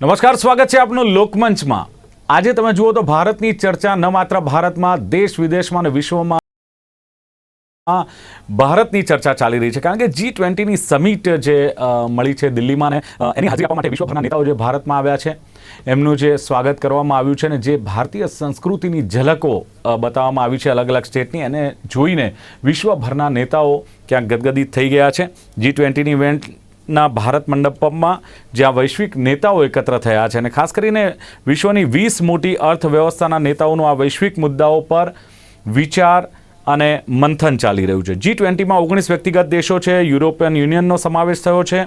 નમસ્કાર, સ્વાગત છે આપનું લોકમંચમાં। આજે તમે જુઓ તો ભારતની ચર્ચા ન માત્ર ભારતમાં, દેશ વિદેશમાં અને વિશ્વમાં ભારતની ચર્ચા ચાલી રહી છે, કારણ કે G20ની સમિટ જે મળી છે દિલ્હીમાં, ને એની હાજરી આપવા માટે વિશ્વભરના નેતાઓ જે ભારતમાં આવ્યા છે એમનું જે સ્વાગત કરવામાં આવ્યું છે, ને જે ભારતીય સંસ્કૃતિની ઝલકો બતાવવામાં આવી છે અલગ અલગ સ્ટેટની, એને જોઈને વિશ્વભરના નેતાઓ ક્યાંક ગદગદિત થઈ ગયા છે। G20ની ઇવેન્ટના ભારત મંડપમાં જ્યાં વૈશ્વિક નેતાઓ એકત્ર થયા છે, અને ખાસ કરીને વિશ્વની 20 મોટી અર્થવ્યવસ્થાના નેતાઓનું આ વૈશ્વિક મુદ્દાઓ પર વિચાર અને મંથન ચાલી રહ્યું છે। G20માં 19 વ્યક્તિગત દેશો છે, યુરોપિયન યુનિયનનો સમાવેશ થયો છે,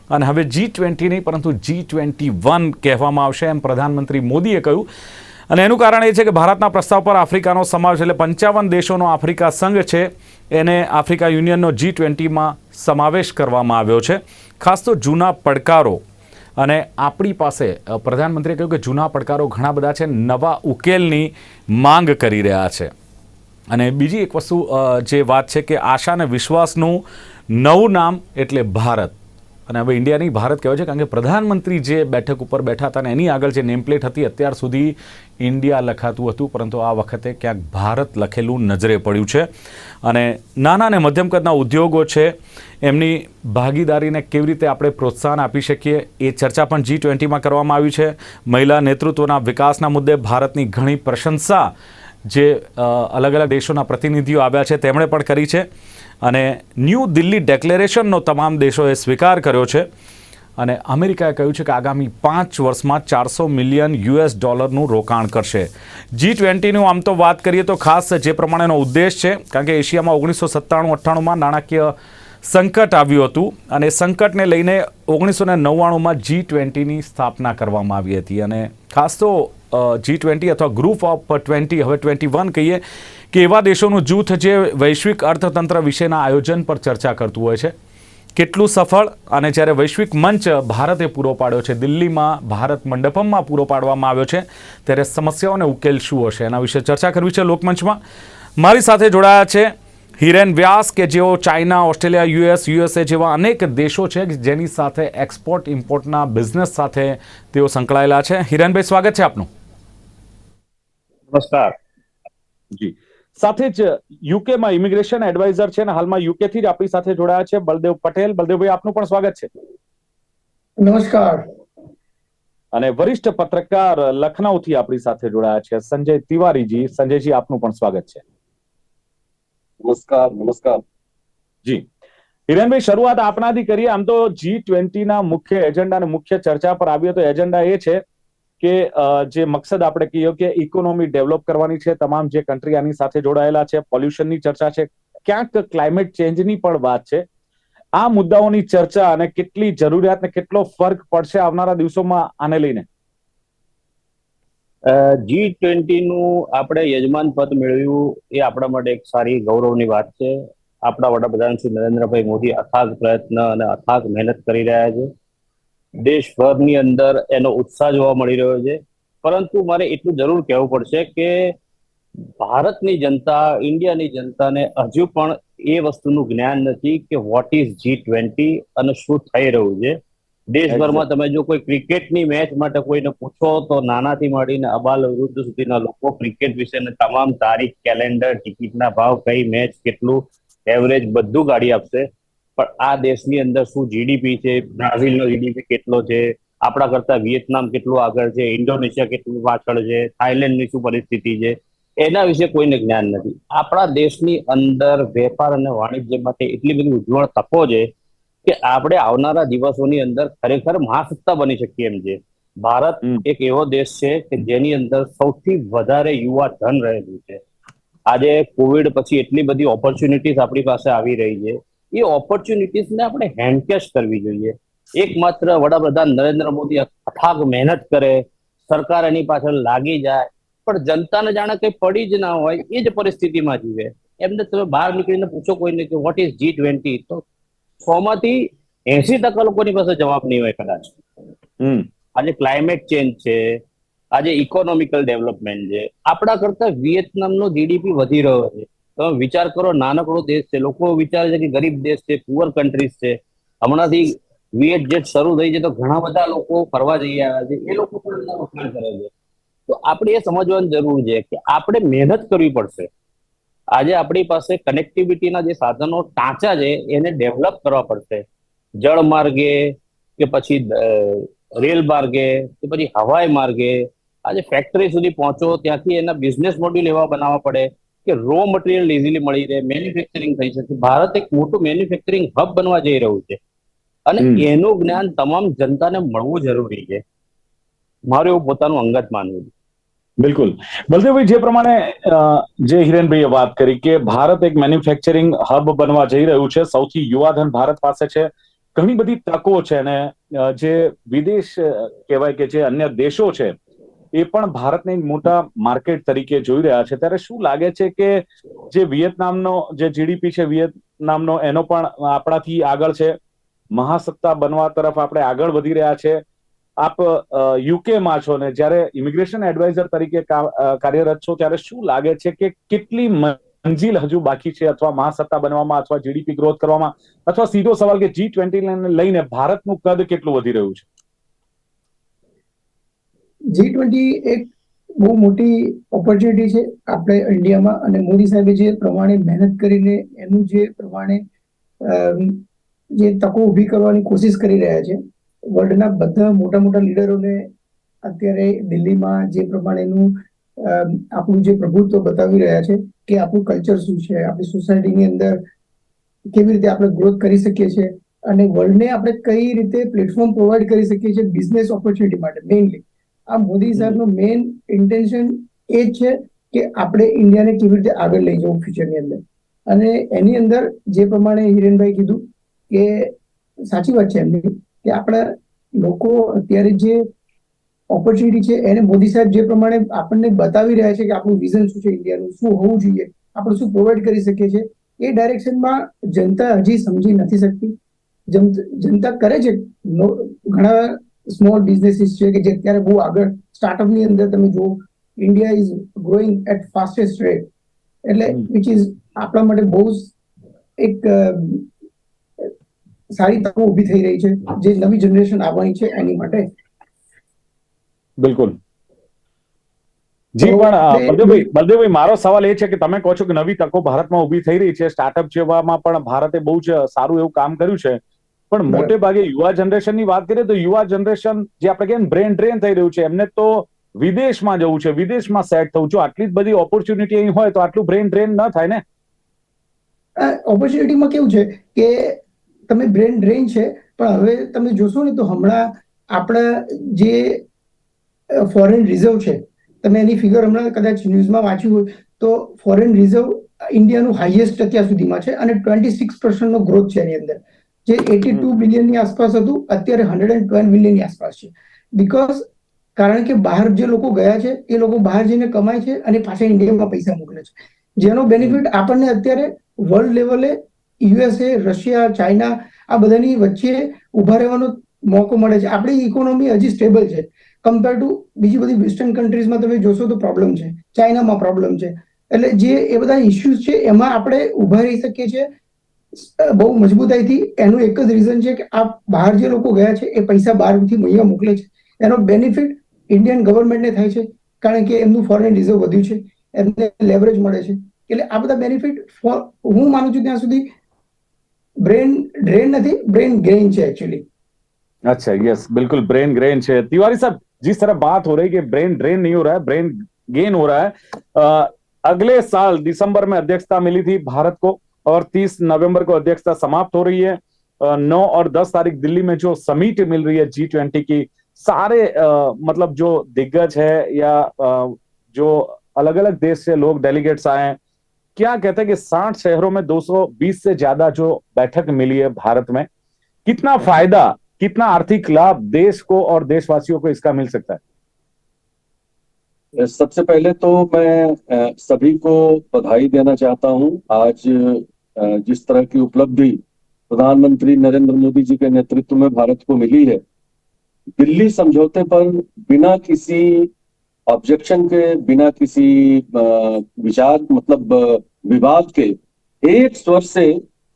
અને હવે G20 નહીં પરંતુ G21 કહેવામાં આવશે એમ પ્રધાનમંત્રી મોદીએ કહ્યું। અને એનું કારણ એ છે કે ભારતના પ્રસ્તાવ પર આફ્રિકાનો સમાવેશ, એટલે 55 દેશોનો આફ્રિકા સંઘ છે એને આફ્રિકા યુનિયનનો G20માં સમાવેશ કરવામાં આવ્યો છે। ખાસ તો જૂના પડકારો, અને આપણી પાસે પ્રધાનમંત્રીએ કહ્યું કે જૂના પડકારો ઘણા બધા છે, નવા ઉકેલની માંગ કરી રહ્યા છે। અને બીજી એક વસ્તુ જે વાત છે કે આશા અને વિશ્વાસનું નવું નામ એટલે ભારત, અને હવે ઇન્ડિયાની ભારત કહેવાય છે, કારણ કે પ્રધાનમંત્રી જે બેઠક ઉપર બેઠા હતા ને એની આગળ જે નેમપ્લેટ હતી, અત્યાર સુધી ઇન્ડિયા લખાતું હતું, પરંતુ આ વખતે ક્યાંક ભારત લખેલું નજરે પડ્યું છે। અને નાના અને મધ્યમ કદના ઉદ્યોગો છે એમની ભાગીદારીને કેવી રીતે આપણે પ્રોત્સાહન આપી શકીએ એ ચર્ચા પણ G20માં કરવામાં આવી છે। મહિલા નેતૃત્વના વિકાસના મુદ્દે ભારતની ઘણી પ્રશંસા જે અલગ અલગ દેશોના પ્રતિનિધિઓ આવ્યા છે તેમણે પણ કરી છે, અને ન્યૂ દિલ્હી ડિક્લેરેશનનો તમામ દેશોએ સ્વીકાર કર્યો છે। અને અમેરિકાએ કહ્યું છે કે આગામી 5 વર્ષમાં $400 મિલિયન રોકાણ કરશે। G20નું આમ તો વાત કરીએ તો ખાસ જે પ્રમાણેનો ઉદ્દેશ છે, કારણ કે એશિયામાં 1997-98માં નાણાકીય સંકટ આવ્યું હતું, અને સંકટને લઈને 1999માં G20ની સ્થાપના કરવામાં આવી હતી। અને ખાસ તો G20 અથવા ગ્રુપ ઓફ 20, હવે 21 કહીએ, કે એવા દેશોનું જૂથ જે વૈશ્વિક અર્થતંત્ર વિશેના આયોજન પર ચર્ચા કરતું હોય છે, કેટલું સફળ, અને જ્યારે વૈશ્વિક મંચ ભારતે પૂરો પાડ્યો છે, દિલ્હીમાં ભારત મંડપમમાં પૂરો પાડવામાં આવ્યો છે, ત્યારે સમસ્યાઓને ઉકેલ શું હશે એના વિશે ચર્ચા કરવી છે લોકમંચમાં। મારી સાથે જોડાયા છે હિરેન વ્યાસ, કે જેઓ ચાઇના, ઓસ્ટ્રેલિયા, USA જેવા અનેક દેશો છે જેની સાથે એક્સપોર્ટ ઇમ્પોર્ટના બિઝનેસ સાથે તેઓ સંકળાયેલા છે। હિરેનભાઈ, સ્વાગત છે આપનું। નમસ્કાર જી। સાથે જ યુકેમાં ઇમિગ્રેશન એડવાઇઝર છે, અને હાલમાં યુકેથી જ આપણી સાથે જોડાયા છે બલદેવ પટેલ। બલદેવભાઈ, આપનું પણ સ્વાગત છે। નમસ્કાર। અને વરિષ્ઠ પત્રકાર લખનૌથી આપણી સાથે જોડાયા છે સંજય તિવારીજી। સંજયજી, આપનું પણ સ્વાગત છે। નમસ્કાર નમસ્કાર જી। હિરેનભાઈ, શરૂઆત આપણાથી કરીએ। આમ તો G20ના મુખ્ય એજન્ડા અને મુખ્ય ચર્ચા પર આવીએ તો એજન્ડા એ છે કે જે મકસદ આપણે કહીએ કે ઇકોનોમી ડેવલપ કરવાની છે, તમામ જે કન્ટ્રી આની સાથે જોડાયેલા છે, પોલ્યુશનની ચર્ચા છે, ક્યાંક ક્લાઇમેટ ચેન્જની પણ વાત છે। આ મુદ્દાઓની ચર્ચા અને કેટલી જરૂરિયાત ને કેટલો ફરક પડશે આવનારા દિવસોમાં આને લઈને? G20 નું આપણે યજમાન પદ મેળવ્યું એ આપણા માટે એક સારી ગૌરવની વાત છે। આપણા વડાપ્રધાન શ્રી નરેન્દ્રભાઈ મોદી અથાગ પ્રયત્ન અને અથાગ મહેનત કરી રહ્યા છે। દેશભરની અંદર એનો ઉત્સાહ જોવા મળી રહ્યો છે, પરંતુ મારે એટલું જરૂર કહેવું પડશે કે ભારતની જનતા, ઇન્ડિયાની જનતાને હજુ પણ એ વસ્તુનું જ્ઞાન નથી કે વોટ ઇઝ G20 અને શું થઈ રહ્યું છે। દેશભરમાં તમે જો કોઈ ક્રિકેટની મેચ માટે કોઈને પૂછો તો નાનાથી માંડીને અબાલ વૃદ્ધ સુધીના લોકો ક્રિકેટ વિશેની તમામ તારીખ, કેલેન્ડર, ટિકિટના ભાવ, કઈ મેચ, કેટલું એવરેજ બધું ગાડી આપશે। પણ આ દેશની અંદર શું જીડીપી છે, બ્રાઝિલનો જીડીપી કેટલો છે, આપણા કરતા વિયેતનામ કેટલું આગળ છે, ઇન્ડોનેશિયા કેટલું પાછળ છે, થાઈલેન્ડની શું પરિસ્થિતિ છે, એના વિશે કોઈને જ્ઞાન નથી। આપણા દેશની અંદર વેપાર અને વાણિજ્ય માટે એટલી બધી ઉજ્જવળ તકો છે કે આપણે આવનારા દિવસોની અંદર ખરેખર મહાસત્તા બની શકીએ એમ છે। ભારત એક એવો દેશ છે કે જેની અંદર સૌથી વધારે યુવા ધન રહેલું છે। આજે કોવિડ પછી એટલી બધી ઓપોર્ચ્યુનિટીઝ આપણી પાસે આવી રહી છે, એ ઓપોર્ચ્યુનિટીઝને આપણે હેન્ડકેશ કરવી જોઈએ। એકમાત્ર વડાપ્રધાન નરેન્દ્ર મોદી અથાગ મહેનત કરે, સરકાર એની પાછળ લાગી જાય, પણ જનતાને જાણે કઈ પડી જ ના હોય એ જ પરિસ્થિતિમાં જીવે। એમને તમે બહાર નીકળીને પૂછો કોઈને કે વોટ ઇઝ G20, તો 100માંથી 80% લોકોની પાસે જવાબ નહીં હોય કદાચ। આજે ક્લાઇમેટ ચેન્જ છે, આજે ઇકોનોમિકલ ડેવલપમેન્ટ છે, આપણા કરતા વિયેતનામનો જીડીપી વધી રહ્યો છે। તમે વિચાર કરો, નાનકડો દેશ છે, લોકો વિચારે છે કે ગરીબ દેશ છે, પુઅર કન્ટ્રીઝ છે। હમણાંથી VSJ શરૂ થઈ છે તો ઘણા બધા લોકો ફરવા જઈ આવ્યા છે, એ લોકો પણ એમના વખાણ કરે છે. તો આપણે એ સમજવાની જરૂર છે કે આપણે મહેનત કરવી પડશે. આજે આપણી પાસે કનેક્ટિવિટીના જે સાધનો ટાંચા છે એને ડેવલપ કરવા પડશે. જળ માર્ગે કે પછી રેલ માર્ગે કે પછી હવાઈ માર્ગે આજે ફેક્ટરી સુધી પહોંચો, ત્યાંથી એના બિઝનેસ મોડ્યુલ એવા બનાવવા પડે કે રો મટીરિયલ ઇઝીલી મળી રહે, મેન્યુફેક્ચરિંગ થઈ શકે. ભારત એક મોટું મેન્યુફેક્ચરિંગ હબ બનવા જઈ રહ્યું છે અને એનું જ્ઞાન તમામ જનતાને મળવું જરૂરી છે. મારું એવું પોતાનું અંગત માનવું છે. બિલકુલ. બલદેવભાઈ, જે પ્રમાણે જે હિરેનભાઈએ વાત કરી કે ભારત એક મેન્યુફેક્ચરિંગ હબ બનવા જઈ રહ્યું છે, સૌથી યુવાધન ભારત પાસે છે, ઘણી બધી તકો છે, અને જે વિદેશ કહેવાય કે જે અન્ય દેશો છે એ પણ ભારતને એક મોટા માર્કેટ તરીકે જોઈ રહ્યા છે. ત્યારે શું લાગે છે કે જે વિયેતનામનો જે જીડીપી છે વિયેતનામનો, એનો પણ આપણાથી આગળ છે, મહાસત્તા બનવા તરફ આપણે આગળ વધી રહ્યા છે. આપ યુકેમાં છો ને જ્યારે ઇમિગ્રેશન એડવાઇઝર તરીકે કાર્યરત છો, ત્યારે શું લાગે છે કે કેટલી મંજિલ હજુ બાકી છે, અથવા મહાસત્તા બનવામાં, અથવા જીડીપી ગ્રોથ કરવામાં, અથવા સીધો સવાલ કે G20 લઈને ભારતનું કદ કેટલું વધી રહ્યું છે? G20 એક બહુ મોટી ઓપોર્ચ્યુનિટી છે આપણે ઇન્ડિયામાં, અને મોદી સાહેબે જે પ્રમાણે મહેનત કરીને એનું જે પ્રમાણે જે તકો ઊભી કરવાની કોશિશ કરી રહ્યા છે, વર્લ્ડના બધા મોટા મોટા લીડરોને અત્યારે દિલ્હીમાં જે પ્રમાણેનું આપણું જે પ્રભુત્વ બતાવી રહ્યા છે કે આપણું કલ્ચર શું છે, આપણી સોસાયટીની અંદર કેવી રીતે આપણે ગ્રોથ કરી શકીએ છીએ, અને વર્લ્ડને આપણે કઈ રીતે પ્લેટફોર્મ પ્રોવાઈડ કરી શકીએ છીએ બિઝનેસ ઓપોર્ચ્યુનિટી માટે. મેઇનલી આ મોદી સાહેબનો મેઇન ઇન્ટેન્શન એ જ છે કે આપણે ઇન્ડિયાને કેવી રીતે આગળ લઈ જવું ફ્યુચરની અંદર. અને એની અંદર જે પ્રમાણે હિરેનભાઈ કીધું કે સાચી વાત છે એમની, કે આપણા લોકો અત્યારે જે ઓપોર્ચ્યુનિટી છે એને મોદી સાહેબ જે પ્રમાણે આપણને બતાવી રહ્યા છે કે આપણું વિઝન શું છે, ઇન્ડિયાનું શું હોવું જોઈએ, આપણે શું પ્રોવાઈડ કરી શકીએ છીએ, એ ડાયરેક્શનમાં જનતા હજી સમજી નથી શકતી. જનતા કરે છે, ઘણા સ્મોલ બિઝનેસીસ છે કે જે અત્યારે બહુ આગળ સ્ટાર્ટઅપની અંદર તમે જુઓ, India is growing at fastest rate, એટલે વિચ ઇઝ આપણા માટે બહુ એક સારી તકો ઊભી થઈ રહી છે જે નવી જનરેશન આવવાની છે એની માટે. બિલકુલ. જી, પણ બલદેવભાઈ, મારો સવાલ એ છે કે તમે કહો છો કે નવી તકો ભારતમાં ઊભી થઈ રહી છે, સ્ટાર્ટઅપ જેવામાં પણ ભારતે બહુ જ સારું એવું કામ કર્યું છે, પણ મોટે ભાગે યુવા જનરેશનની વાત કરીએ તો યુવા જનરેશન જે આપણે કહીએ બ્રેન ડ્રેન થઈ રહ્યું છે, એમને તો વિદેશમાં જવું છે, વિદેશમાં સેટ થવું. જો આટલી જ બધી ઓપોર્ચ્યુનિટી અહીં હોય તો આટલું બ્રેન ડ્રેન ન થાય ને? ઓપોર્ચ્યુનિટીમાં કેવું છે કે તમે બ્રેન ડ્રેન છે, પણ હવે તમે જોશો ને તો હમણાં આપણા જે ફોરેન રિઝર્વ છે, તમે એની ફિગર હમણાં કદાચ ન્યૂઝમાં વાંચ્યું હોય તો ફોરેન રિઝર્વ ઇન્ડિયાનું હાઈએસ્ટ અત્યાર સુધીમાં છે, અને 26% ગ્રોથ છે એની અંદર. જે 82 બિલિયનની આસપાસ હતું, અત્યારે 112 બિલિયનની આસપાસ છે. બીકોઝ કારણ કે બહાર જે લોકો ગયા છે એ લોકો બહાર જઈને કમાય છે અને પાછા ઇન્ડિયામાં પૈસા મોકલે છે, જેનો બેનિફિટ આપણને અત્યારે વર્લ્ડ લેવલે USA, રશિયા, ચાઇના આ બધાની વચ્ચે ઉભા રહેવાનો મોકો મળે છે. આપણી ઇકોનોમી હજી સ્ટેબલ છે કમ્પેર ટુ બીજી બધી વેસ્ટર્ન કન્ટ્રીઝમાં. તમે જોશો તો પ્રોબ્લેમ છે, ચાઇનામાં પ્રોબ્લેમ છે. એટલે જે એ બધા ઇસ્યુઝ છે એમાં આપણે ઉભા રહી શકીએ છીએ બહુ મજબૂતાઈથી. એનું એક જ રીઝન છે કે આ બહાર જે લોકો ગયા છે એ પૈસા બહારથી અહીંયા મોકલે છે, એનો બેનિફિટ ઇન્ડિયન ગવર્મેન્ટને થાય છે, કારણ કે એમનું ફોરેન રિઝર્વ વધ્યું છે, એમને લેવરેજ મળે છે. એટલે આ બધા બેનિફિટ હું માનું છું ત્યાં સુધી ब्रेन ड्रेन नहीं, ब्रेन गेन है एक्चुअली. अच्छा, यस, बिल्कुल ब्रेन ग्रेन है। तिवारी साहब, जिस तरह बात हो रही है कि ब्रेन ड्रेन नहीं हो रहा है, ब्रेन गेन हो रहा है। अगले साल दिसंबर में अध्यक्षता मिली थी भारत को और 30 नवंबर को अध्यक्षता समाप्त हो रही है। 9 और 10 तारीख दिल्ली में जो समिट मिल रही है G20 की, सारे मतलब जो दिग्गज है या जो अलग अलग देश से लोग डेलीगेट्स आए हैं, क्या कहते हैं कि 60 शहरों में 220 से ज्यादा जो बैठक मिली है भारत में, कितना फायदा, कितना आर्थिक लाभ देश को और देशवासियों को इसका मिल सकता है? सबसे पहले तो मैं सभी को बधाई देना चाहता हूं। आज जिस तरह की उपलब्धि प्रधानमंत्री नरेंद्र मोदी जी के नेतृत्व में भारत को मिली है, दिल्ली समझौते पर बिना किसी ऑब्जेक्शन के, बिना किसी विचार मतलब विवाद के एक स्वर से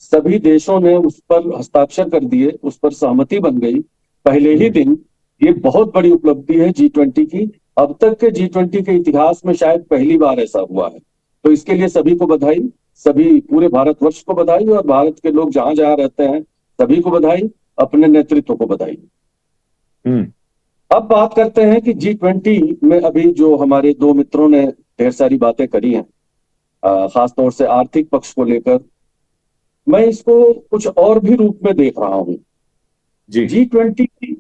सभी देशों ने उस पर हस्ताक्षर कर दिए, उस पर सहमति बन गई पहले ही दिन। ये बहुत बड़ी उपलब्धि है G20 की। अब तक के G20 के इतिहास में शायद पहली बार ऐसा हुआ है। तो इसके लिए सभी को बधाई, सभी पूरे भारतवर्ष को बधाई, और भारत के लोग जहां जहां रहते हैं सभी को बधाई, अपने नेतृत्व को बधाई। अब बात करते हैं कि G20 में अभी जो हमारे दो मित्रों ने ढेर सारी बातें करी हैं, खासतौर से आर्थिक पक्ष को लेकर, मैं इसको कुछ और भी रूप में देख रहा हूं। जी G20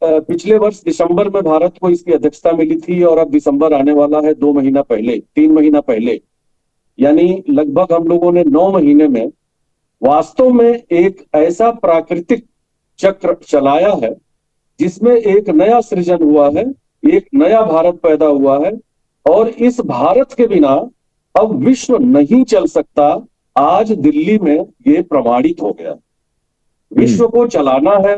पिछले वर्ष दिसंबर में भारत को इसकी अध्यक्षता मिली थी, और अब दिसंबर आने वाला है 2 महीना पहले, 3 महीना पहले, यानी लगभग हम लोगों ने 9 महीने में वास्तव में एक ऐसा प्राकृतिक चक्र चलाया है जिसमें एक नया सृजन हुआ है, एक नया भारत पैदा हुआ है। और इस भारत के बिना अब विश्व नहीं चल सकता। आज दिल्ली में ये प्रमाणित हो गया। विश्व को चलाना है,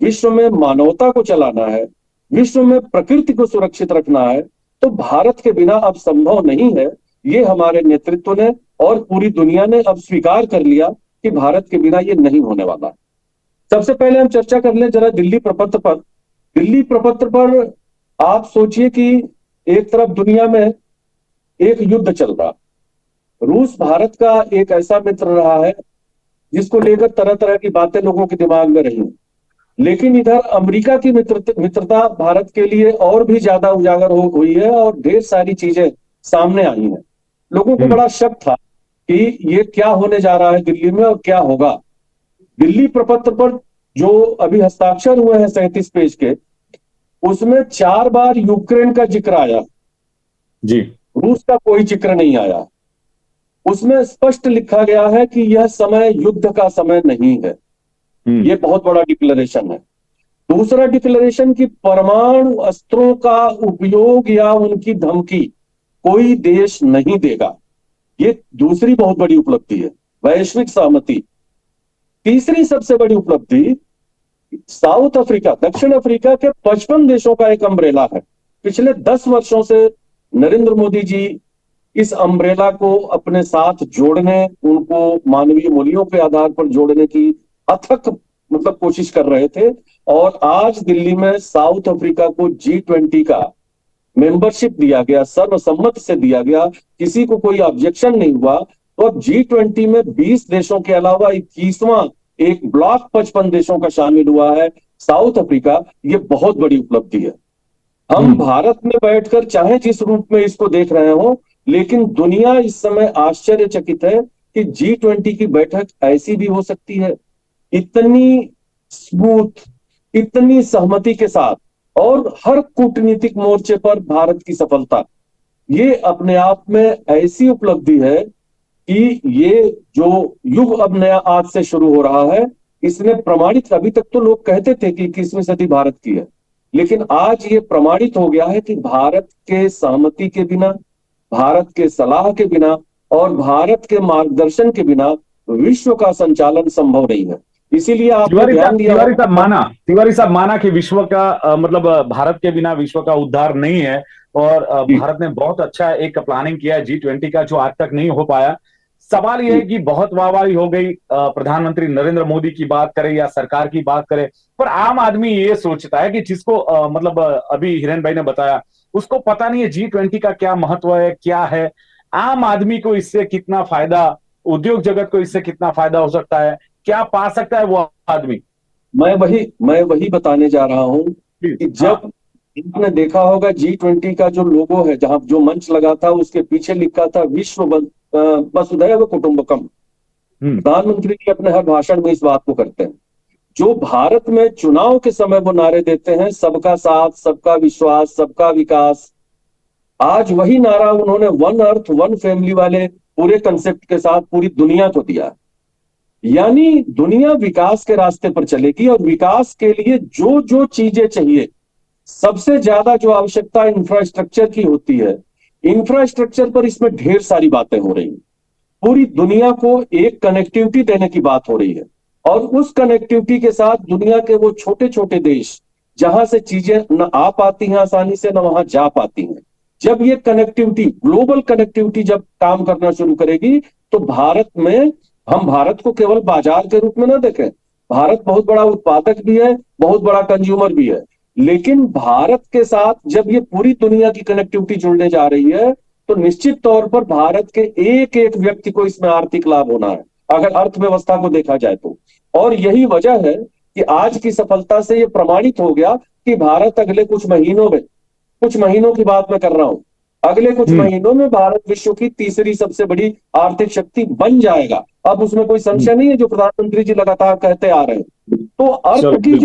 विश्व में मानवता को चलाना है, विश्व में प्रकृति को सुरक्षित रखना है, तो भारत के बिना अब संभव नहीं है। ये हमारे नेतृत्व ने और पूरी दुनिया ने अब स्वीकार कर लिया कि भारत के बिना ये नहीं होने वाला। सबसे पहले हम चर्चा कर लें जरा दिल्ली प्रपत्र पर। दिल्ली प्रपत्र पर आप सोचिए कि एक तरफ दुनिया में एक युद्ध चल रहा, रूस भारत का एक ऐसा मित्र रहा है जिसको लेकर तरह तरह की बातें लोगों के दिमाग में रही, लेकिन इधर अमेरिका की मित्रता भारत के लिए और भी ज्यादा उजागर हुई है, और ढेर सारी चीजें सामने आई हैं। लोगों को बड़ा शक था कि ये क्या होने जा रहा है दिल्ली में और क्या होगा। दिल्ली प्रपत्र पर जो अभी हस्ताक्षर हुए हैं 37 पेज के, उसमें 4 बार यूक्रेन का जिक्र आया जी, रूस का कोई जिक्र नहीं आया। उसमें स्पष्ट लिखा गया है कि यह समय युद्ध का समय नहीं है। ये बहुत बड़ा डिक्लेरेशन है। दूसरा डिक्लेरेशन कि परमाणु अस्त्रों का उपयोग या उनकी धमकी कोई देश नहीं देगा। ये दूसरी बहुत बड़ी उपलब्धि है, वैश्विक सहमति। तीसरी सबसे बड़ी उपलब्धि, साउथ अफ्रीका, दक्षिण अफ्रीका के 55 देशों का एक अम्ब्रेला है। पिछले 10 वर्षों से नरेंद्र मोदी जी इस अम्ब्रेला को अपने साथ जोड़ने, उनको मानवीय मूल्यों के आधार पर जोड़ने की अथक कोशिश कर रहे थे। और आज दिल्ली में साउथ अफ्रीका को G20 का मेंबरशिप दिया गया, सर्वसम्मत से दिया गया, किसी को कोई ऑब्जेक्शन नहीं हुआ। तो अब G20 में 20 देशों के अलावा 21वां एक ब्लॉक 55 देशों का शामिल हुआ है, साउथ अफ्रीका। ये बहुत बड़ी उपलब्धि है। हम भारत में बैठकर चाहे जिस रूप में इसको देख रहे हो, लेकिन दुनिया इस समय आश्चर्यचकित है कि G20 की बैठक ऐसी भी हो सकती है, इतनी स्मूथ, इतनी सहमति के साथ, और हर कूटनीतिक मोर्चे पर भारत की सफलता। ये अपने आप में ऐसी उपलब्धि है कि ये जो युग अब नया आज से शुरू हो रहा है, इसने प्रमाणित, अभी तक तो लोग कहते थे कि 21वीं सदी भारत की है, लेकिन आज ये प्रमाणित हो गया है कि भारत के सहमति के बिना, भारत के सलाह के बिना और भारत के मार्गदर्शन के बिना विश्व का संचालन संभव नहीं है। इसीलिए आपने ध्यान दिया, तिवारी साहब माना कि विश्व का भारत के बिना विश्व का उद्धार नहीं है, और भारत ने बहुत अच्छा एक प्लानिंग किया है G20 का, जो आज तक नहीं हो पाया। सवाल यह है कि बहुत वाहवाही हो गई, प्रधानमंत्री नरेंद्र मोदी की बात करें या सरकार की बात करें, पर आम आदमी ये सोचता है कि जिसको अभी हिरेन भाई ने बताया, उसको पता नहीं है G20 का क्या महत्व है, क्या है, आम आदमी को इससे कितना फायदा, उद्योग जगत को इससे कितना फायदा हो सकता है, क्या पा सकता है वो आदमी। मैं वही बताने जा रहा हूं कि जब आपने देखा होगा G20 का जो लोगो है, जहां जो मंच लगा था, उसके पीछे लिखा था विश्व वसुधैव कुटुंबकम। प्रधानमंत्री जी अपने हर भाषण में इस बात को करते हैं। जो भारत में चुनाव के समय वो नारे देते हैं, सबका साथ, सबका विश्वास, सबका विकास, आज वही नारा उन्होंने वन अर्थ वन फैमिली वाले पूरे कंसेप्ट के साथ पूरी दुनिया को दिया। यानी दुनिया विकास के रास्ते पर चलेगी, और विकास के लिए जो जो चीजें चाहिए, सबसे ज्यादा जो आवश्यकता इंफ्रास्ट्रक्चर की होती है, इंफ्रास्ट्रक्चर पर इसमें ढेर सारी बातें हो रही हैं। पूरी दुनिया को एक कनेक्टिविटी देने की बात हो रही है, और उस कनेक्टिविटी के साथ दुनिया के वो छोटे छोटे देश जहां से चीजें न आ पाती हैं आसानी से, न वहां जा पाती हैं, जब ये कनेक्टिविटी, ग्लोबल कनेक्टिविटी जब काम करना शुरू करेगी, तो भारत में हम भारत को केवल बाजार के रूप में न देखें। भारत बहुत बड़ा उत्पादक भी है, बहुत बड़ा कंज्यूमर भी है, लेकिन भारत के साथ जब ये पूरी दुनिया की कनेक्टिविटी जुड़ने जा रही है तो निश्चित तौर पर भारत के एक एक व्यक्ति को इसमें आर्थिक लाभ होना है, अगर अर्थव्यवस्था को देखा जाए तो। और यही वजह है कि आज की सफलता से ये प्रमाणित हो गया कि भारत अगले कुछ महीनों की बात मैं कर रहा हूं, अगले कुछ महीनों में भारत विश्व की तीसरी सबसे बड़ी आर्थिक शक्ति बन जाएगा। अब उसमें कोई संशय नहीं है, जो प्रधानमंत्री जी लगातार कहते आ रहे हैं। तो अर्थ की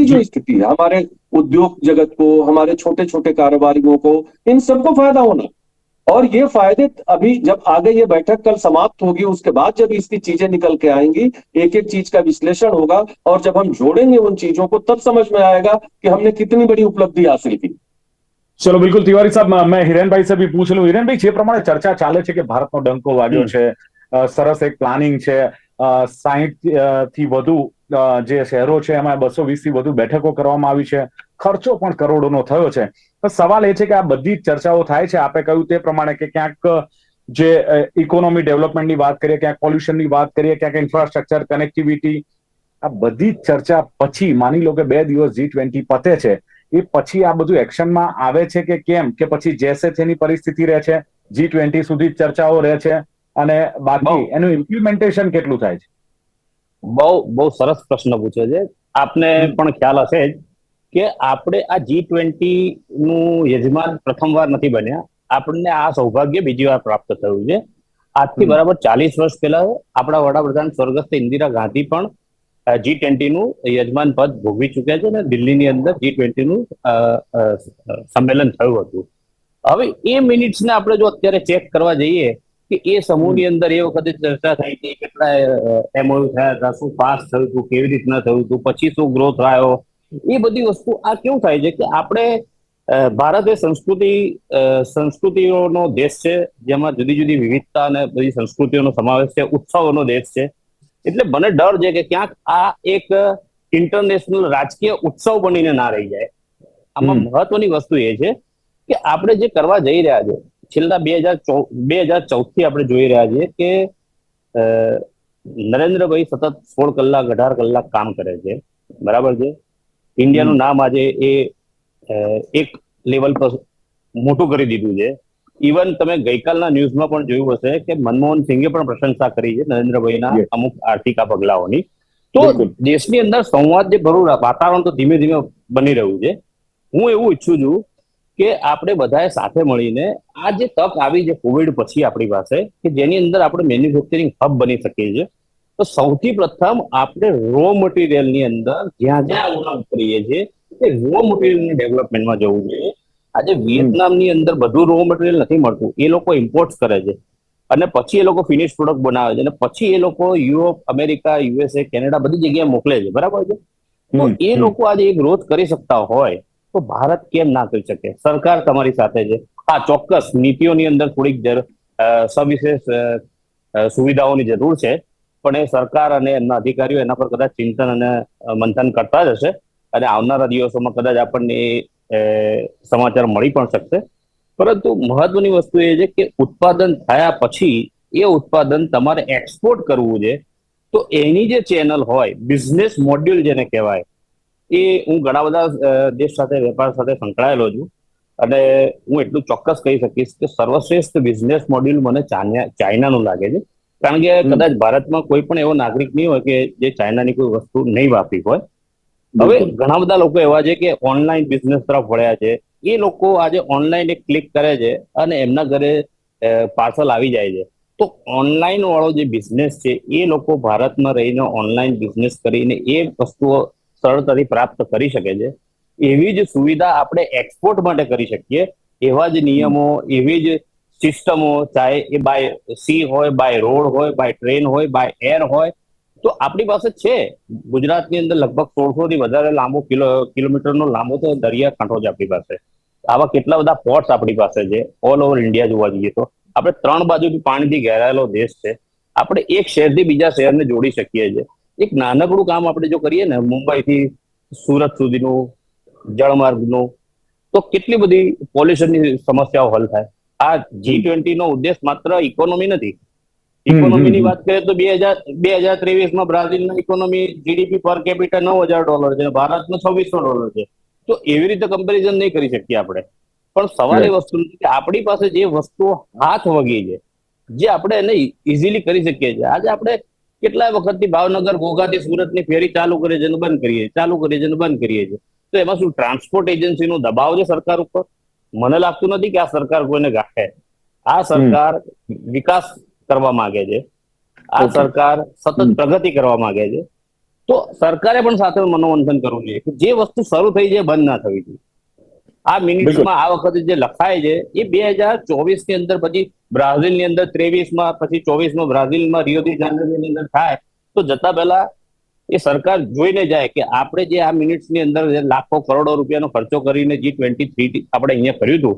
जो स्थिति है, हमारे उद्योग जगत को, हमारे छोटे छोटे कारोबारियों को, इन सबको फायदा होना। और ये फायदे अभी जब आगे ये बैठक कल समाप्त होगी, उसके बाद जब इसकी चीजें निकल के आएंगी, एक एक चीज का विश्लेषण होगा, और जब हम जोड़ेंगे उन चीजों को, तब समझ में आएगा कि हमने कितनी बड़ी उपलब्धि हासिल की। ચલો બિલકુલ તિવારી સાહેબ, मैं હિરેનભાઈ से भी પૂછ લઉં. હિરેનભાઈ, જે પ્રમાણે ચર્ચા ચાલે છે કે ભારતનો ડંકો વાગ્યો છે, સરસ એક પ્લાનિંગ છે, 60 થી વધુ જે શહેરો છે એમાં 220 થી વધુ બેઠકો કરવામાં આવી છે, ખર્ચો પણ કરોડોનો થયો છે. તો સવાલ એ છે કે આ બધી ચર્ચાઓ થાય છે, આપે કહ્યું તે પ્રમાણે કે ક્યાંક જે ઇકોનોમી ડેવલપમેન્ટની વાત કરીએ, ક્યાંક પોલ્યુશનની વાત કરીએ, ક્યાંક ઇન્ફ્રાસ્ટ્રક્ચર, કનેક્ટિવિટી, આ બધી ચર્ચા પછી માની લો કે 2 દિવસ G20 પતે છે, એ પછી આ બધું એક્શનમાં આવે છે કે કેમ, કે પછી જેસે તેની પરિસ્થિતિ રહે છે, G20 સુધી ચર્ચાઓ રહે છે, અને બાકી એનું ઇમ્પ્લિમેન્ટેશન કેટલું થાય છે? બહુ સરસ પ્રશ્ન પૂછ્યો છે. આપને પણ ખ્યાલ હશે જ કે આપણે આ G20 નું યજમાન પ્રથમવાર નથી બન્યા, આપણને આ સૌભાગ્ય બીજી વાર પ્રાપ્ત થયું છે. આજથી બરાબર 40 વર્ષ પહેલા આપણા વડાપ્રધાન સ્વર્ગસ્થ ઇન્દિરા ગાંધી પણ G20 નું યજમાન પદ ભોગવી ચુક્યા છે, અને દિલ્હીની અંદર G20 નું સંમેલન થયું હતું. હવે એ મિનિટ્સને આપણે જો અત્યારે ચેક કરવા જઈએ કે એ સમૂહની અંદર એ વખતે ચર્ચા થઈ હતી, કેટલા MOU થયા હતા, શું પાસ થયું હતું, કેવી રીતના થયું હતું, પછી શું ગ્રોથ આવ્યો, એ બધી વસ્તુ. આ કેવું થાય છે કે આપણે ભારત એ સંસ્કૃતિઓનો દેશ છે, જેમાં જુદી જુદી વિવિધતા અને બધી સંસ્કૃતિઓનો સમાવેશ છે, ઉત્સવોનો દેશ છે. એટલે મને ડર છે કે ક્યાંક આ એક ઇન્ટરનેશનલ રાજકીય ઉત્સવ બનીને ના રહી જાય. આમાં મહત્વની વસ્તુ એ છે કે આપણે જે કરવા જઈ રહ્યા છે, છેલ્લા 2014 થી આપણે જોઈ રહ્યા છીએ કે નરેન્દ્રભાઈ સતત 16 કલાક 18 કલાક કામ કરે છે, બરાબર છે. ઇન્ડિયાનું નામ આજે એ એક લેવલ પર મોટું કરી દીધું છે. ઇવન તમે ગઈકાલના ન્યૂઝમાં પણ જોયું હશે કે મનમોહન સિંઘે પણ પ્રશંસા કરી છે નરેન્દ્રભાઈના અમુક આર્થિક પગલાઓની. તો દેશની અંદર સંવાદ જે ભરું વાતાવરણ તો ધીમે ધીમે બની રહ્યું છે. હું એવું ઈચ્છું છું કે આપણે બધાએ સાથે મળીને આ જે તક આવી છે કોવિડ પછી આપણી પાસે, કે જેની અંદર આપણે મેન્યુફેક્ચરિંગ હબ બની શકીએ છીએ, તો સૌથી પ્રથમ આપણે રો મટીરિયલની અંદર જ્યાં જ્યાં કરીએ છીએ એ રો મટીરિયલની ડેવલપમેન્ટમાં જવું જોઈએ. આજે વિયેતનામની અંદર બધું રો મટીરિયલ નથી મળતું, એ લોકો ઇમ્પોર્ટ કરે છે, અને પછી એ લોકો ફિનિશ પ્રોડક્ટ બનાવે છે, અને પછી એ લોકો યુરોપ, અમેરિકા, USA, કેનેડા બધી જગ્યાએ મોકલે છે, બરાબર છે. તો એ લોકો આજે એક ગ્રોથ કરી શકતા હોય તો ભારત કેમ ના કરી શકે? સરકાર તમારી સાથે છે. હા, ચોક્કસ નીતિઓની અંદર થોડીક સવિશેષ સુવિધાઓની જરૂર છે, પણ એ સરકાર અને એમના અધિકારીઓ એના પર કદાચ ચિંતન અને મંથન કરતા જ હશે, અને આવનારા દિવસોમાં કદાચ આપણને સમાચાર મળી પણ શકશે. પરંતુ મહત્વની વસ્તુ એ છે કે ઉત્પાદન થયા પછી એ ઉત્પાદન તમારે એક્સપોર્ટ કરવું છે, તો એની જે ચેનલ હોય, બિઝનેસ મોડ્યુલ જેને કહેવાય, એ હું ઘણા બધા દેશ સાથે, વેપાર સાથે સંકળાયેલો છું, અને હું એટલું ચોક્કસ કહી શકીશ કે સર્વશ્રેષ્ઠ બિઝનેસ મોડ્યુલ મને ચાઇનાનું લાગે છે. કારણ કે કદાચ ભારતમાં કોઈ પણ એવો નાગરિક નહીં હોય કે જે ચાઇનાની કોઈ વસ્તુ નહીં વાપરી હોય. હવે ઘણા બધા લોકો એવા છે કે ઓનલાઈન બિઝનેસ તરફ વળ્યા છે. એ લોકો આજે ઓનલાઈન એક ક્લિક કરે છે અને એમના ઘરે પાર્સલ આવી જાય છે. તો ઓનલાઈન વાળો જે બિઝનેસ છે, એ લોકો ભારતમાં રહીને ઓનલાઈન બિઝનેસ કરીને એ વસ્તુઓ સરળતાથી પ્રાપ્ત કરી શકે છે. એવી જ સુવિધા આપણે એક્સપોર્ટ માટે કરી શકીએ. એવા જ નિયમો, એવી જ સિસ્ટમો, ચાહે એ બાય સી હોય, બાય રોડ હોય, બાય ટ્રેન હોય, બાય એર હોય, તો આપણી પાસે છે. ગુજરાતની અંદર લગભગ 1600 થી વધારે લાંબો કિલોમીટરનો લાંબો તો દરિયા કાંઠો છે આપણી પાસે. આવા કેટલા બધા પોર્ટ્સ આપણી પાસે છે ઓલ ઓવર ઇન્ડિયા જોવા જઈએ તો. આપણે 3 બાજુથી પાણીથી ઘેરાયેલો દેશ છે. આપણે એક શહેરથી બીજા શહેરને જોડી શકીએ છીએ. એક નાનકડું કામ આપણે જો કરીએ ને, મુંબઈથી સુરત સુધીનું જળમાર્ગનું, તો કેટલી બધી પોલ્યુશનની સમસ્યાઓ હલ થાય. આ G20 નો ઉદ્દેશ માત્ર ઇકોનોમી નથી. ઇકોનોમીની વાત કરીએ તો 2023માં બ્રાઝિલની ઇકોનોમી જીડીપી પર કેપિટા $9,000 છે, ભારતનો $2,600 છે. તો એવી રીતે કમ્પેરિઝન નહીં કરી શકીએ આપણે. પણ સવાલ એ વસ્તુ કે આપણી પાસે જે વસ્તુઓ હાથ વગી છે, જે આપણે એને ઇઝીલી કરી શકીએ છીએ. આજે આપણે કેટલાય વખતથી ભાવનગર, ઘોઘાથી સુરતની ફેરી ચાલુ કરીએ છીએ, બંધ કરીએ, ચાલુ કરીએ છીએ, બંધ કરીએ છીએ. તો એમાં શું ટ્રાન્સપોર્ટ એજન્સીનો દબાવ છે સરકાર ઉપર? મને લાગતું નથી કે આ સરકાર કોઈને ગાંઠે. આ સરકાર વિકાસ કરવા માંગે છે, આ સરકાર સતત પ્રગતિ કરવા માંગે છે. તો સરકારે પણ સાથે મનોમંથન કરવું જોઈએ કે જે વસ્તુ શરૂ થઈ છે બંધ ના થવી જોઈએ. આ મિનિટ્સમાં આ વખતે જે લખાય છે એ 2024 ની અંદર, પછી બ્રાઝિલ ની અંદર 23માં, પછી 24માં બ્રાઝિલમાં રિયો દી જાનેરોની અંદર થાય, તો જતા પહેલા એ સરકાર જોઈને જાય કે આપણે જે આ મિનિટ્સ ની અંદર લાખો કરોડો રૂપિયાનો ખર્ચો કરીને G23 આપણે અહીંયા કર્યું હતું,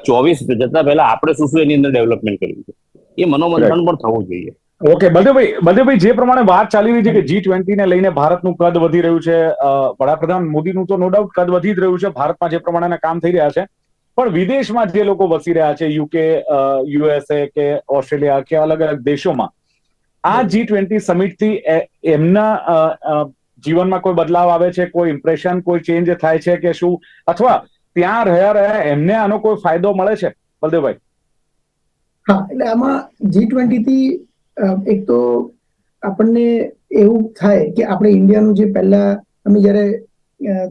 24 જતા પહેલા આપણે શું શું એની અંદર ડેવલપમેન્ટ કર્યું છે, એ મનોમંથન પણ થવું જોઈએ. ઓકે, બલદેવભાઈ, જે પ્રમાણે વાત ચાલી રહી છે કે G20 ને લઈને ભારતનું કદ વધી રહ્યું છે, વડાપ્રધાન મોદીનું તો નો ડાઉટ કદ વધી જ રહ્યું છે, ભારતમાં જે પ્રમાણેના કામ થઈ રહ્યા છે, પણ વિદેશમાં જે લોકો વસી રહ્યા છે, યુકે, USA કે ઓસ્ટ્રેલિયા કે અલગ અલગ દેશોમાં, આ G20 સમિટથી એમના જીવનમાં કોઈ બદલાવ આવે છે, કોઈ ઇમ્પ્રેશન, કોઈ ચેન્જ થાય છે કે શું, અથવા ત્યાં રહ્યા એમને આનો કોઈ ફાયદો મળે છે, બલદેવભાઈ? હા, એટલે આમાં G20 થી એક તો આપણને એવું થાય કે આપણે ઇન્ડિયાનું જે પહેલા, અમે જ્યારે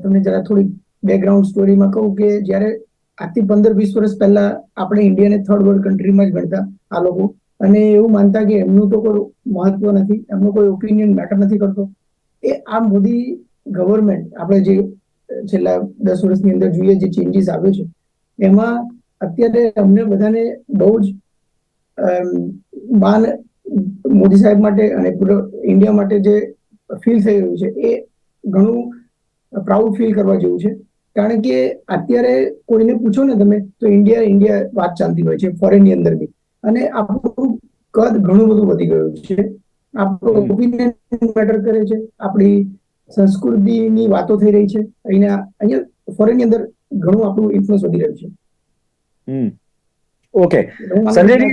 તમને જરા થોડી બેકગ્રાઉન્ડ સ્ટોરીમાં કહું કે જ્યારે આજથી 15-20 વર્ષ પહેલા આપણે ઇન્ડિયાને થર્ડ વર્લ્ડ કન્ટ્રીમાં જ ગણતા આ લોકો, અને એવું માનતા કે એમનું તો કોઈ મહત્વ નથી, એમનો કોઈ ઓપિનિયન મેટર નથી કરતો. એ આ મોદી ગવર્મેન્ટ આપણે જે છેલ્લા 10 વર્ષની અંદર જોઈએ જે ચેન્જીસ આવ્યો છે, એમાં અત્યારે અમને બધાને બહુ જ માન મોદી સાહેબ માટે અને ઇન્ડિયા માટે જે ફીલ થઈ રહ્યું છે એ ઘણું પ્રાઉડ ફીલ કરવા જેવું છે. કારણ કે અત્યારે કોઈને પૂછો ને તમે તો ઇન્ડિયા વાત ચાલતી હોય છે ફોરેનની અંદર બી, અને આપણું કદ ઘણું બધું વધી ગયું છે. આપણું ઓપિનિયન મેટર કરે છે, આપણી સંસ્કૃતિની વાતો થઈ રહી છે, અહીંયા ફોરેનની અંદર ઘણું આપણું ઇન્ફ્લુઅન્સ વધી રહ્યું છે. ओके संजय जी,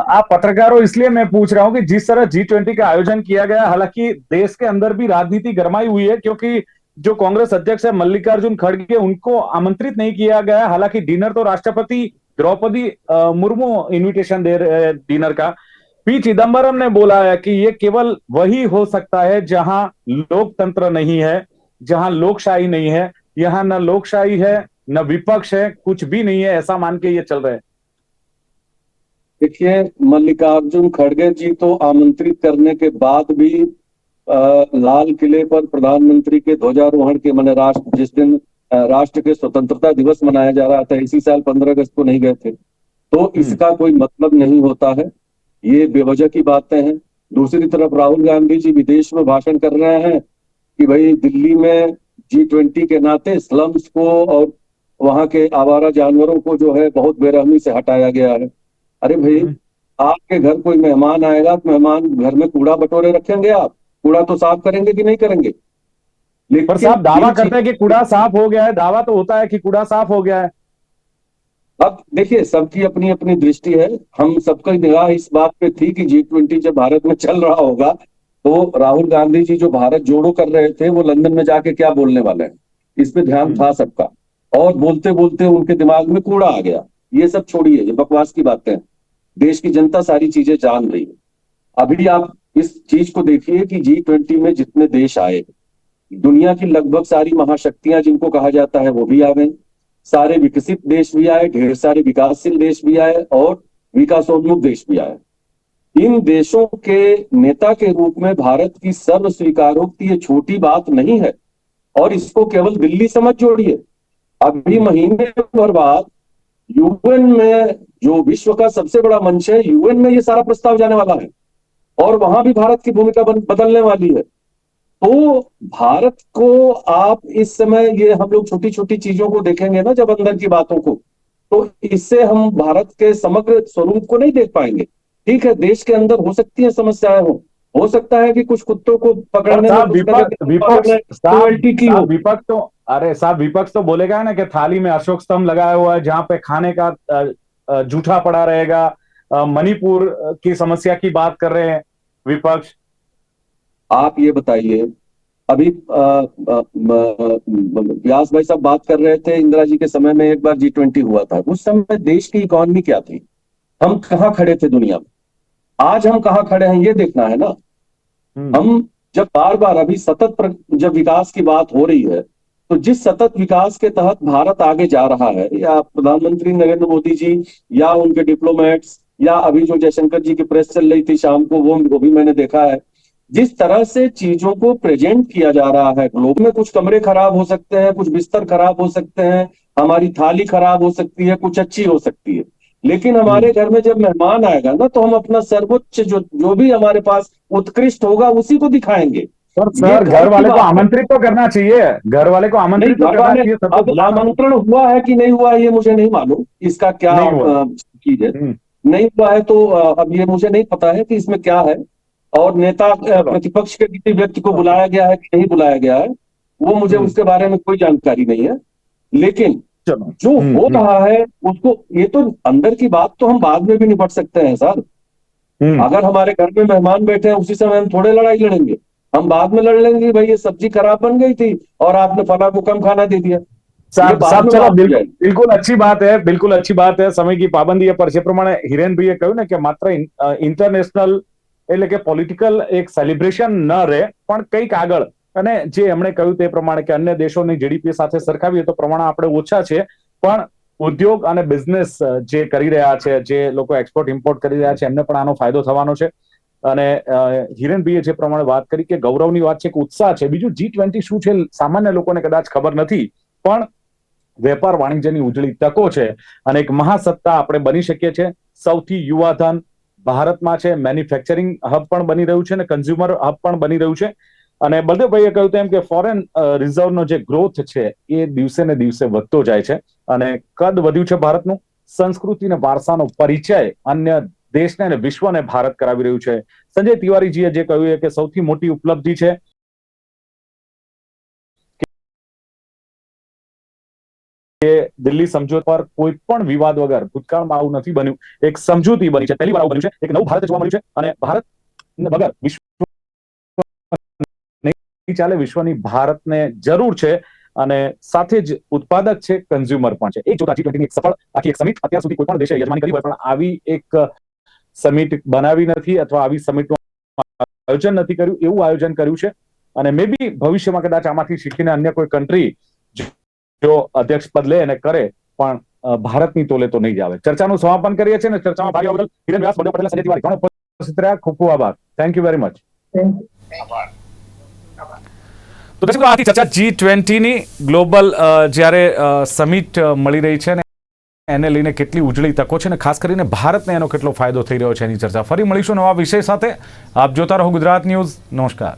आप पत्रकार हो इसलिए मैं पूछ रहा हूं कि जिस तरह G20 का आयोजन किया गया, हालांकि देश के अंदर भी राजनीति गरमाई हुई है, क्योंकि जो कांग्रेस अध्यक्ष है मल्लिकार्जुन खड़गे, उनको आमंत्रित नहीं किया गया। हालांकि डिनर तो राष्ट्रपति द्रौपदी मुर्मू इन्विटेशन दे रहे हैं डिनर का। पी चिदम्बरम ने बोला है कि ये केवल वही हो सकता है जहां लोकतंत्र नहीं है, जहां लोकशाही नहीं है। यहां न लोकशाही है न विपक्ष है, कुछ भी नहीं है, ऐसा मान के ये चल रहे हैं। देखिए, मल्लिकार्जुन खड़गे जी तो आमंत्रित करने के बाद भी लाल किले पर प्रधानमंत्री के ध्वजारोहण के मैंने राष्ट्र जिस दिन राष्ट्र के स्वतंत्रता दिवस मनाया जा रहा था इसी साल 15 अगस्त को नहीं गए थे, तो इसका कोई मतलब नहीं होता है। ये बेवजह की बातें हैं। दूसरी तरफ राहुल गांधी जी विदेश में भाषण कर रहे हैं कि भाई दिल्ली में G20 के नाते स्लम्स को और वहां के आवारा जानवरों को जो है बहुत बेरहमी से हटाया गया है। अरे भाई, आपके घर कोई मेहमान आएगा तो मेहमान घर में कूड़ा बटोरे रखेंगे? आप कूड़ा तो साफ करेंगे कि नहीं करेंगे? पर साहब दावा करते हैं कि कूड़ा साफ हो गया है, दावा तो होता है कि कूड़ा साफ हो गया है। अब देखिए, सबकी अपनी अपनी दृष्टि है। हम सबकी निगाह इस बात पे थी कि G20 जब भारत में चल रहा होगा तो राहुल गांधी जी जो भारत जोड़ो कर रहे थे वो लंदन में जाके क्या बोलने वाले हैं, इस पे ध्यान था सबका। और बोलते बोलते उनके दिमाग में कूड़ा आ गया। ये सब छोड़िए, ये बकवास की बातें हैं। देश की जनता सारी चीजें जान रही है। अभी आप इस चीज को देखिए कि G20 में जितने देश आए, दुनिया की लगभग सारी महाशक्तियां जिनको कहा जाता है वो भी आ गई, सारे विकसित देश भी आए, ढेर सारे विकासशील देश भी आए और विकासोन्मुख देश भी आए। इन देशों के नेता के रूप में भारत की सर्व स्वीकारोक्ति ये छोटी बात नहीं है, और इसको केवल दिल्ली समझ जोड़िए। अभी महीने भर बाद यूएन में, जो विश्व का सबसे बड़ा मंच है, यूएन में ये सारा प्रस्ताव जाने वाला है और वहां भी भारत की भूमिका बदलने वाली है। तो भारत को आप इस समय, ये हम लोग छोटी छोटी चीजों को देखेंगे ना जब अंदर की बातों को, तो इससे हम भारत के समग्र स्वरूप को नहीं देख पाएंगे। ठीक है, देश के अंदर हो सकती है समस्याएं हो सकता है कि कुछ कुत्तों को पकड़ने विपक्ष तो बोलेगा ना कि थाली में अशोक स्तंभ लगाया हुआ है, जहां पे खाने का जूठा पड़ा रहेगा। मणिपुर की समस्या की बात कर रहे हैं विपक्ष। आप ये बताइए, अभी व्यास भाई साहब बात कर रहे थे, इंदिरा जी के समय में एक बार G20 हुआ था। उस समय देश की इकोनॉमी क्या थी, हम कहाँ खड़े थे दुनिया में, आज हम कहाँ खड़े हैं ये देखना है ना। हम जब बार बार अभी जब विकास की बात हो रही है, तो जिस सतत विकास के तहत भारत आगे जा रहा है, या प्रधानमंत्री नरेंद्र मोदी जी या उनके डिप्लोमेट्स, या अभी जो जयशंकर जी की प्रेस चल रही थी शाम को, वो भी मैंने देखा है, जिस तरह से चीजों को प्रेजेंट किया जा रहा है ग्लोब में। कुछ कमरे खराब हो सकते हैं, कुछ बिस्तर खराब हो सकते हैं, हमारी थाली खराब हो सकती है, कुछ अच्छी हो सकती है, लेकिन हमारे घर में जब मेहमान आएगा ना, तो हम अपना सर्वोच्च जो भी हमारे पास उत्कृष्ट होगा उसी को दिखाएंगे। सर घर वाले को आमंत्रित तो करना चाहिए, घर वाले को आमंत्रित तो करना चाहिए। अब आमंत्रण हुआ है कि नहीं हुआ है ये मुझे नहीं मालूम, इसका क्या चीज है, नहीं हुआ है तो अब ये मुझे नहीं पता है कि इसमें क्या है, और नेता प्रतिपक्ष के किसी व्यक्ति को बुलाया गया है कि नहीं बुलाया गया है, वो मुझे उसके बारे में कोई जानकारी नहीं है। लेकिन जो हो रहा है उसको, ये तो अंदर की बात तो हम बाद में भी निपट सकते हैं सर। अगर हमारे घर में मेहमान बैठे हैं उसी समय हम थोड़े लड़ाई लड़ेंगे, हम बाद में लड़ लेंगे, भाई ये सब्जी खराब बन गई थी और आपने फला को कम खाना दे दिया। चलो बिल्कुल अच्छी बात है, बिल्कुल अच्छी बात है, समय की पाबंदी है, पर જે પ્રમાણે હિરેનભાઈએ કહ્યું ને કે માત્ર ઇન્ટરનેશનલ એટલે કે પોલિટિકલ એક સેલિબ્રેશન ન રહે, પણ કંઈક આગળ, અને જે એમણે કહ્યું તે પ્રમાણે કે અન્ય દેશોની જીડીપી સાથે સરખાવીએ તો પ્રમાણ આપણે ઓછા છે, પણ ઉદ્યોગ અને બિઝનેસ જે કરી રહ્યા છે, જે લોકો એક્સપોર્ટ ઇમ્પોર્ટ કરી રહ્યા છે, એમને પણ આનો ફાયદો થવાનો છે। અને હિરેનભાઈએ જે પ્રમાણે વાત કરી કે ગૌરવની વાત છે, કે ઉત્સાહ છે। બીજું G20 શું છે સામાન્ય લોકોને કદાચ ખબર નથી, પણ વેપાર વાણિજ્યની ઉજળી તકો છે અને એક મહાસત્તા આપણે બની શકીએ છીએ। સૌથી યુવાધન ભારતમાં છે, મેન્યુફેક્ચરિંગ હબ પણ બની રહ્યું છે અને કન્ઝ્યુમર હબ પણ બની રહ્યું છે। અને બલદેવભાઈએ કહ્યું તેમ કે ફોરેન રિઝર્વનો જે ગ્રોથ છે એ દિવસે ને દિવસે વધતો જાય છે અને કદ વધ્યું છે ભારતનું। સંસ્કૃતિ અને વારસાનો પરિચય અન્ય દેશને અને વિશ્વને ભારત કરાવી રહ્યું છે। સંજય તિવારીજીએ જે કહ્યું કે સૌથી મોટી ઉપલબ્ધિ છે કે દિલ્હી સમજૂતી પર કોઈ પણ વિવાદ વગર ભૂતકાળમાં આવું નથી બન્યું, એક સમજૂતી બની છે, પહેલી વાર આવું બન્યું છે, એક નવું ભારત જોવા મળ્યું છે અને ભારત વગર વિશ્વ નહીં ચાલે, વિશ્વની ભારતને જરૂર છે અને સાથે જ ઉત્પાદક છે, કન્ઝ્યુમર પણ છે। એક જોતા G20 ની એક સફળ આખી એક સમિટ અત્યાર સુધી કોઈ પણ દેશે યજમાની કરી હોય, પણ આવી એક સમિટ બનાવી નથી અથવા આવી સમિટનું આયોજન નથી કર્યું, એવું આયોજન કર્યું છે અને મે બી ભવિષ્યમાં કદાચ આમાંથી શીખીને અન્ય કોઈ કન્ટ્રી જો અધ્યક્ષ પદ લે અને કરે, પણ ભારતની તોલે તો નહીં જ આવે। ચર્ચાનું સમાપન કરીએ છીએ અને ચર્ચામાં ભાગ લેવા બદલ હિરેન વ્યાસ, બળદેવ પટેલ, સંજય તિવારી ત્રણે ઉપસ્થિત રહ્યા, ખૂબ ખૂબ આભાર। Thank you very much. તો દર્શકો, આથી ચર્ચા G20 ની ગ્લોબલ જ્યારે સમિટ મળી રહી છે ને એને લઈને કેટલી ઉજળી તકો છે ને ખાસ કરીને ભારતને એનો કેટલો ફાયદો થઈ રહ્યો છે એની ચર્ચા। ફરી મળીશું નવા વિષય સાથે। આપ જોતા રહો ગુજરાત ન્યૂઝ। નમસ્કાર।